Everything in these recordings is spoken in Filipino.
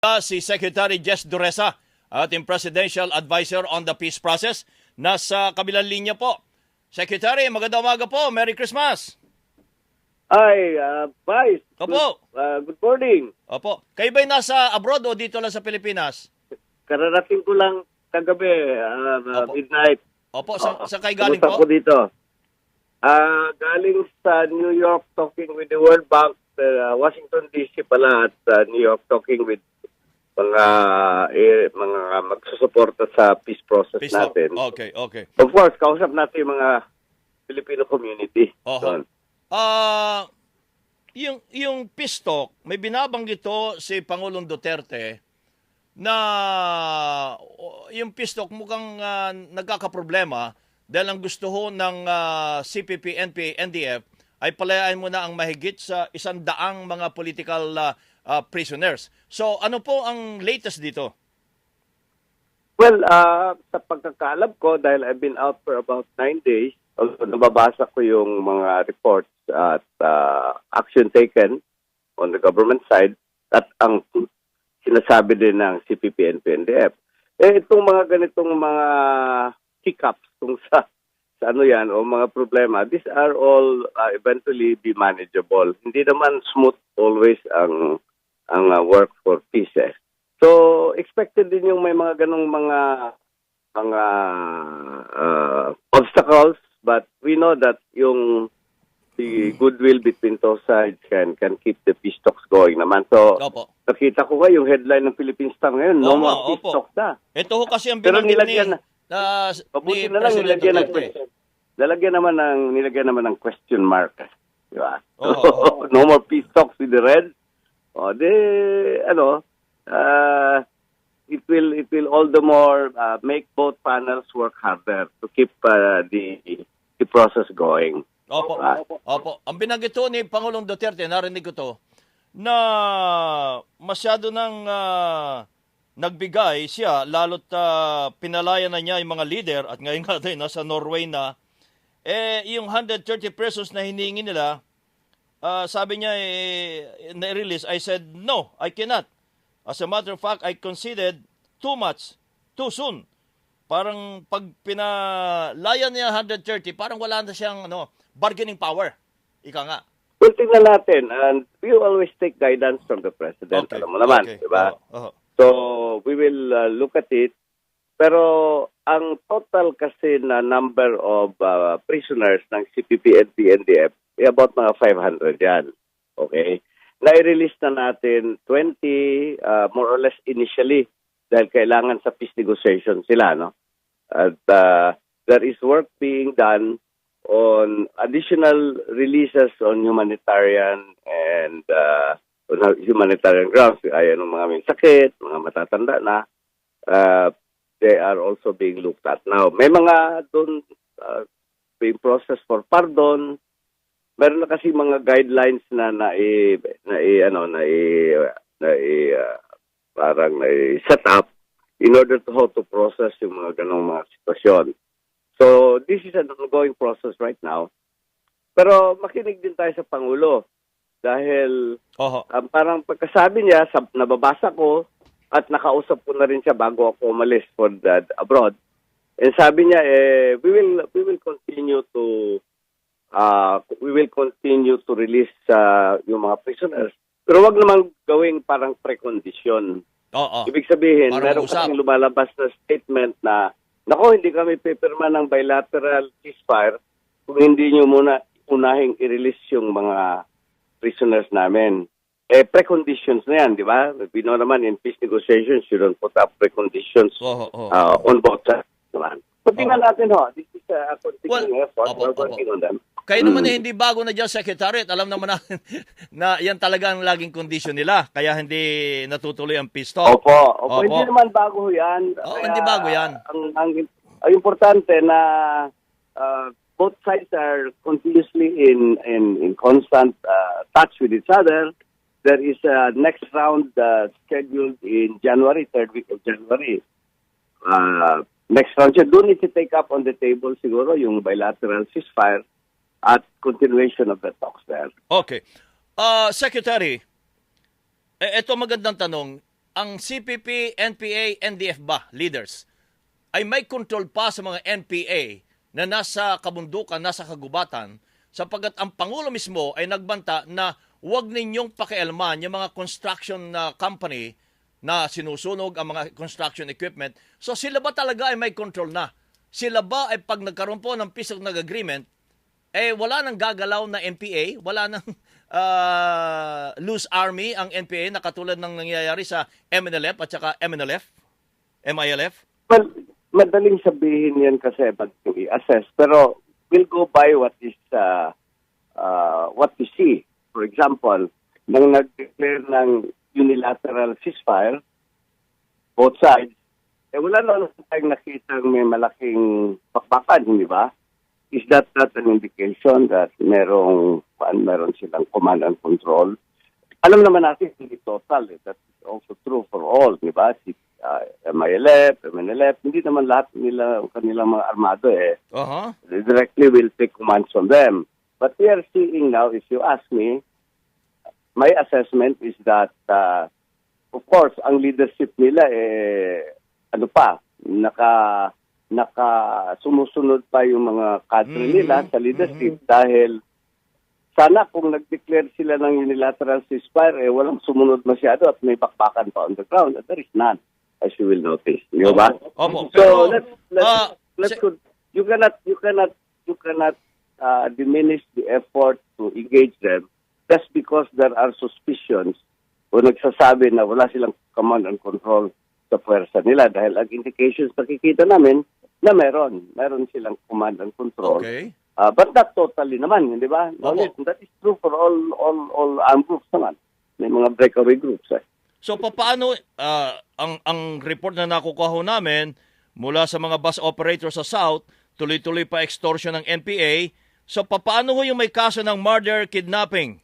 Si Secretary Jess Duresa, ating Presidential Advisor on the Peace Process. Nasa kabilang linya po. Secretary, magandang umaga po. Merry Christmas. Hi, Vice. Opo. Good morning. Opo. Kayo ba'y nasa abroad o dito lang sa Pilipinas? Kararating ko lang kagabi, Opo. midnight. Opo, sa kayo galing Kumusta po? ko dito? Galing sa New York talking with the World Bank, Washington DC pala at New York talking with mga magsusuporta sa peace process Peace talk. natin. Okay. Of course, kausap natin yung mga Filipino community. Oho. Yung peace talk, may binabanggit to si Pangulong Duterte na yung peace talk mukhang nagkakaproblema dahil ang gusto ho ng CPP, NPA, NDF ay palayain mo na ang mahigit sa 100 mga political prisoners. So ano po ang latest dito? Well, sa pagkakaalam ko, dahil I've been out for about 9 days, nababasa ko yung mga reports at action taken on the government side at ang sinasabi din ng CPP, NPA, itong mga ganitong mga hiccups kung sa ano yan o mga problema, these are all eventually be manageable. Hindi naman smooth always ang work for peace. So, expected din yung may mga ganong mga obstacles, but we know that the goodwill between two sides can keep the peace talks going naman. So, Opo. nakita ko nga yung headline ng Philippine Star ngayon, no Oo, more peace opo. talks na. Ito ho kasi ang Pero binanggit nilagyan na. Mabuti na lang nilagyan ng question. Nilagyan naman ng question mark. Di ba? Oo. No more peace talks with the Reds. O, it will all the more make both panels work harder to keep the process going. Opo. Opo. Ang binanggit ho ni Pangulong Duterte, narinig ko to, na masyado nang nagbigay siya, lalo't pinalaya na niya yung mga leader, at ngayon nga din, nasa Norway na, yung 130 pesos na hiningi nila, sabi niya, na-release, I said, no, I cannot. As a matter of fact, I considered too much, too soon. Parang pag pinalaya niya 130, parang wala na siyang bargaining power. Ika nga. Well, tingnan natin, and we always take guidance from the President. Okay. Alam mo naman, Okay. di ba? Oo. So, we will look at it. Pero ang total kasi na number of prisoners ng CPP and PNDF ay about mga 500 yan. Okay? Na-release na natin 20, more or less initially, dahil kailangan sa peace negotiation sila, no? At there is work being done on additional releases on humanitarian and on humanitarian grounds. Ayan ng mga may sakit, mga matatanda na, they are also being looked at now. May mga doon being processed for pardon. Meron na kasi mga guidelines na parang set up in order to how to process yung mga ganong mga sitwasyon. So, this is an ongoing process right now. Pero makinig din tayo sa Pangulo dahil Oho. parang pagkasabi niya, nababasa ko at nakausap ko na rin siya bago ako umalis for abroad. And sabi niya, we will continue to release yung mga prisoners. Pero wag namang gawing parang precondition. Oo. Ibig sabihin, Parang meron usap. kasing lumalabas na statement na, nako, hindi kami pipirma ng bilateral ceasefire kung hindi nyo muna unahing i-release yung mga prisoners namin. Preconditions na yan, di ba? We know naman in peace negotiations, you don't put up preconditions Oho. on both sides naman. So, tingnan natin, this is a continuing effort. Opo. We're working on them. Kayo naman hindi bago na dyan, Secretary. At alam naman natin na yan talaga ang laging kondisyon nila. Kaya hindi natutuloy ang peace talk. Opo. Hindi naman bago yan. Hindi bago yan. Ang importante na both sides are continuously in constant touch with each other. There is a next round scheduled in January, third week of January. Next round siya. Doon is take up on the table siguro yung bilateral ceasefire at continuation of the talks there. Okay. Secretary, ito magandang tanong. ang CPP, NPA, NDF ba, leaders, ay may control pa sa mga NPA na nasa kabundukan, nasa kagubatan, sapagkat ang Pangulo mismo ay nagbanta na huwag ninyong pakialaman yung mga construction company na sinusunog ang mga construction equipment. So sila ba talaga ay may control na? Sila ba ay pag nagkaroon po ng peace of agreement, wala nang gagalaw na NPA, wala nang loose army ang NPA na katulad ng nangyayari sa MNLF at saka MILF? Well, madaling sabihin yan kasi pag i-assess. Pero we'll go by what we see. For example, nang nag-declare ng unilateral ceasefire, both sides, wala naman tayong nakita may malaking pakpakan, di ba? Is that not an indication that meron silang command and control? Alam naman natin, hindi total. That is also true for all, di ba? Si MILF, MNLF, hindi naman lahat kanilang mga armado They directly will take commands from them. But we are seeing now, if you ask me, my assessment is that, of course, ang leadership nila, sumusunod pa yung mga kadre nila sa leadership dahil sana kung nag-declare sila ng unilateral ceasefire, walang sumunod masyado at may bakbakan pa on the ground. There is none, as you will notice. Di ba? Opo. So you cannot diminish the effort to engage them just because there are suspicions o nagsasabi na wala silang command and control sa puwersa nila dahil ang indications nakikita namin na meron silang command and control. Okay. But not totally naman, di ba? That is true for all armed groups naman. May mga breakaway groups. So paano ang report na nakukuha ho namin mula sa mga bus operators sa South, tuloy-tuloy pa extortion ng NPA. So paano ho yung may kaso ng murder, kidnapping?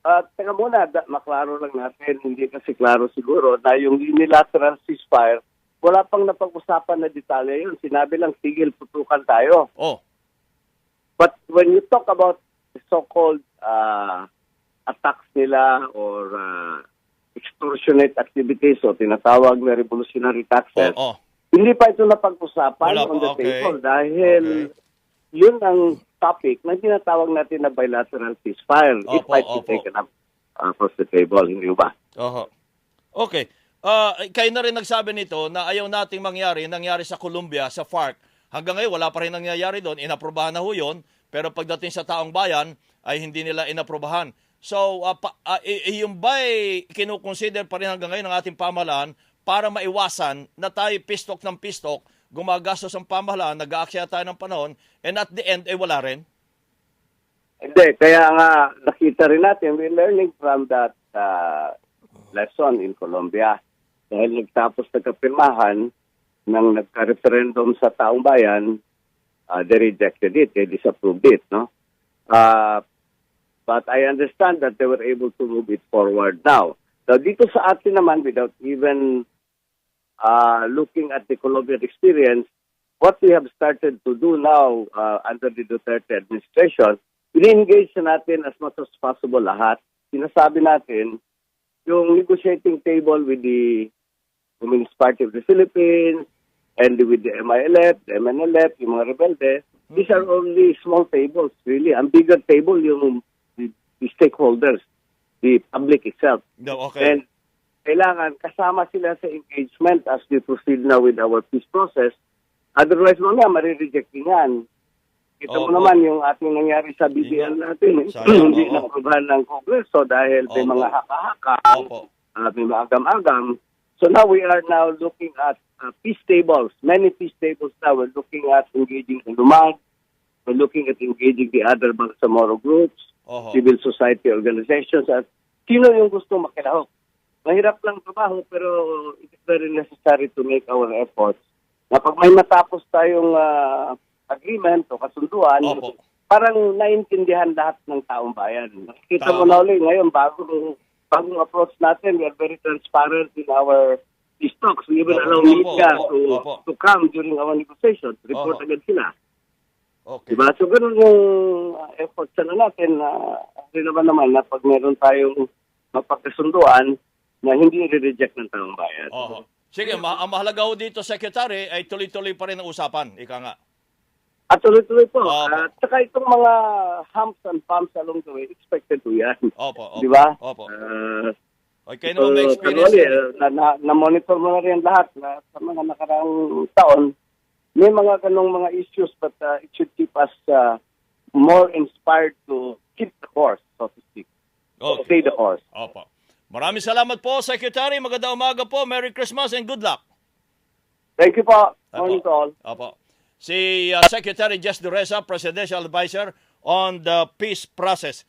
Teka muna, maklaro lang natin, hindi kasi klaro siguro na yung unilateral ceasefire, wala pang napag-usapan na detalye yun. Sinabi lang, tigil, putukan tayo. But when you talk about the so-called attacks nila or extortionate activities o tinatawag na revolutionary taxes, hindi pa ito napag-usapan on the table dahil yun ang topic na tinatawag natin na bilateral ceasefire. It might be taken up across the table, hindi ba? Okay. Kayo na rin nagsabi nito na ayaw nating nangyari sa Colombia, sa FARC. Hanggang ngayon, wala pa rin nangyayari doon. Inaprobahan na ho yun. Pero pagdating sa taong bayan, ay hindi nila inaprobahan. So, yung ba'y kinukonsider pa rin hanggang ngayon ng ating pamahalaan para maiwasan na tayo pistok ng pistok, gumagastos ang pamahalaan, nag-aaksaya tayo ng panahon, and at the end, wala rin? Hindi. Kaya nga, nakita rin natin, we're learning from that lesson in Colombia. Dahil nagkapirmahan ng nagka-referendum sa taong bayan, they rejected it, they disapproved it, no? But I understand that they were able to move it forward now. So dito sa atin naman, without even looking at the Colombian experience, what we have started to do now under the Duterte administration, in-engage na natin as much as possible lahat. Sinasabi natin, yung negotiating table with the Communist Party of the Philippines and with the MILF, the MNLF, yung mga rebelde, these are only small tables, really. Ang bigger table yung the stakeholders, the public itself. And kailangan kasama sila sa engagement as we proceed now with our peace process. Otherwise, mamaya marireject yan. Kita mo naman yung ating nangyari sa BBL natin. Hindi na-aprobahan ng Kongreso dahil may mga haka-haka, may mga agam-agam. So now we are now looking at peace tables, many peace tables now. We're looking at engaging the Lumad. We're looking at engaging the other Bangsamoro groups, civil society organizations. At sino yung gusto makilahok? Mahirap lang trabaho pero it is very necessary to make our efforts. Na pag may matapos tayong agreement o kasunduan, parang naintindihan lahat ng taong bayan. Nakikita mo na ulit ngayon, bagong approach natin, we are very transparent in our peace talks. We even allow media to come during our negotiations. Report agad sila. Diba? So, ganun yung efforts na natin. Naman na pag meron tayong mapagkasunduan na hindi i-reject ng taong bayan. Oho. Sige, ang mahalaga ho dito, Secretary, ay tuloy-tuloy pa rin ang usapan. Ika nga. At tuloy-tuloy po. Opo. At saka itong mga humps and bumps along the way, expected po yan. Opo. Di ba? Opo. Okay So, naman may experience. na-monitor mo na rin lahat na sa mga nakaraang taon. May mga ganong mga issues but it should keep us more inspired to keep the course, so to speak. Okay. Stay the course. Opo. Maraming salamat po, Secretary. Magandang umaga po. Merry Christmas and good luck. Thank you po. Opo. Morning to all. Opo. Si Secretary Jess Dureza, Presidential Advisor on the peace process.